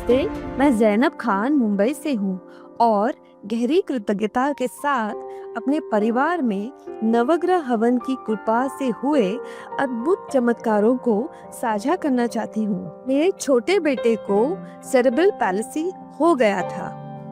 नमस्ते। मैं ज़ैनब खान मुंबई से हूँ और गहरी कृतज्ञता के साथ अपने परिवार में नवग्रह हवन की कृपा से हुए अद्भुत चमत्कारों को साझा करना चाहती हूँ। मेरे छोटे बेटे को सेरेब्रल पैलिसी हो गया था।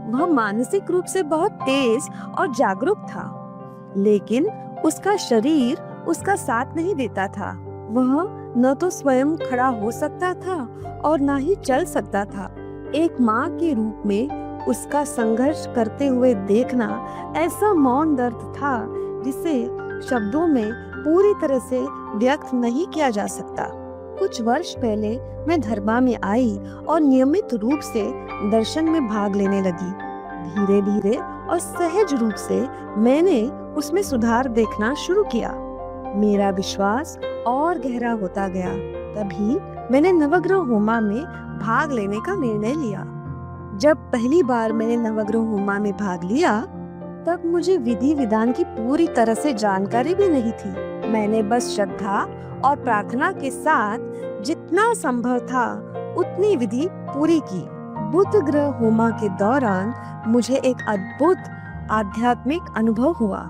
वह मानसिक रूप से बहुत तेज और जागरूक था, लेकिन उसका शरीर उसका साथ नहीं देता था। वह न तो स्वयं खड़ा हो सकता था और ना ही चल सकता था। एक माँ के रूप में उसका संघर्ष करते हुए देखना ऐसा मौन दर्द था जिसे शब्दों में पूरी तरह से व्यक्त नहीं किया जा सकता। कुछ वर्ष पहले मैं धर्मा में आई और नियमित रूप से दर्शन में भाग लेने लगी। धीरे धीरे और सहज रूप से मैंने उसमें सुधार देखना शुरू किया। मेरा विश्वास और गहरा होता गया। तभी मैंने नवग्रह होमा में भाग लेने का निर्णय लिया। जब पहली बार मैंने नवग्रह होमा में भाग लिया, तब मुझे विधि विधान की पूरी तरह से जानकारी भी नहीं थी। मैंने बस श्रद्धा और प्रार्थना के साथ जितना संभव था उतनी विधि पूरी की। बुध ग्रह होमा के दौरान मुझे एक अद्भुत आध्यात्मिक अनुभव हुआ।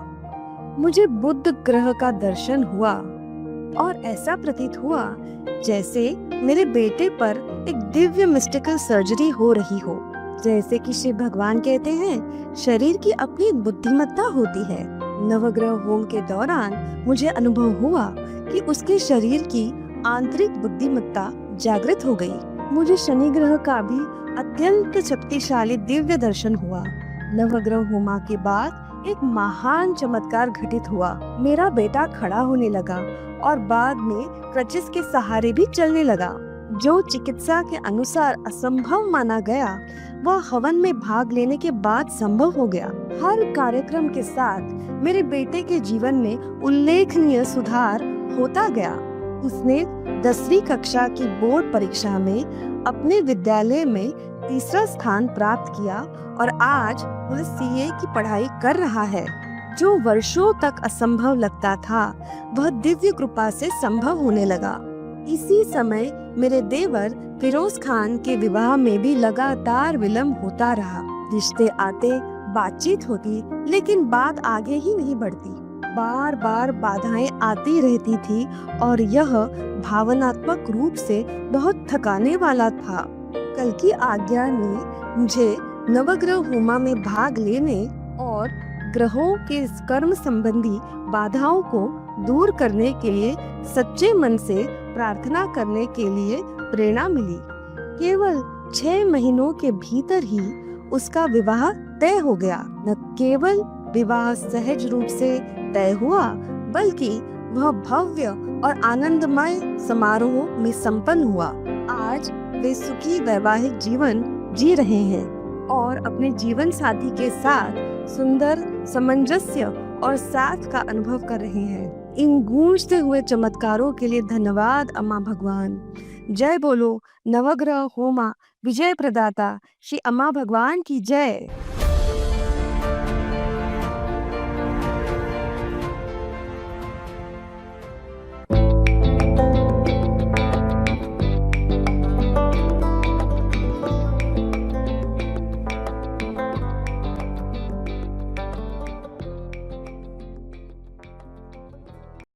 मुझे बुध ग्रह का दर्शन हुआ और ऐसा प्रतीत हुआ जैसे मेरे बेटे पर एक दिव्य मिस्टिकल सर्जरी हो रही हो। जैसे कि शिव भगवान कहते हैं, शरीर की अपनी बुद्धिमत्ता होती है। नवग्रह होम के दौरान मुझे अनुभव हुआ कि उसके शरीर की आंतरिक बुद्धिमत्ता जागृत हो गई। मुझे शनि ग्रह का भी अत्यंत शक्तिशाली दिव्य दर्शन हुआ। नवग्रह होमा के बाद एक महान चमत्कार घटित हुआ। मेरा बेटा खड़ा होने लगा और बाद में क्रचेस के सहारे भी चलने लगा। जो चिकित्सा के अनुसार असंभव माना गया, वह हवन में भाग लेने के बाद संभव हो गया। हर कार्यक्रम के साथ मेरे बेटे के जीवन में उल्लेखनीय सुधार होता गया। उसने 10वीं कक्षा की बोर्ड परीक्षा में अपने विद्यालय में तीसरा स्थान प्राप्त किया और आज वह सीए की पढ़ाई कर रहा है। जो वर्षों तक असंभव लगता था, वह दिव्य कृपा से संभव होने लगा। इसी समय मेरे देवर फिरोज खान के विवाह में भी लगातार विलंब होता रहा। रिश्ते आते, बातचीत होती, लेकिन बात आगे ही नहीं बढ़ती। बार बार बाधाएं आती रहती थी और यह भावनात्मक रूप से बहुत थकाने वाला था। कल की आज्ञा ने मुझे नवग्रह होमा में भाग लेने और ग्रहों के कर्म संबंधी बाधाओं को दूर करने के लिए सच्चे मन से प्रार्थना करने के लिए प्रेरणा मिली। केवल 6 महीनों के भीतर ही उसका विवाह तय हो गया। न केवल विवाह सहज रूप से तय हुआ, बल्कि वह भव्य और आनंदमय समारोह में संपन्न हुआ। आज वे सुखी वैवाहिक जीवन जी रहे हैं और अपने जीवन साथी के साथ सुंदर सामंजस्य और साथ का अनुभव कर रहे हैं। इन गूंजते हुए चमत्कारों के लिए धन्यवाद अम्मा भगवान। जय बोलो नवग्रह होमा विजय प्रदाता श्री अम्मा भगवान की जय।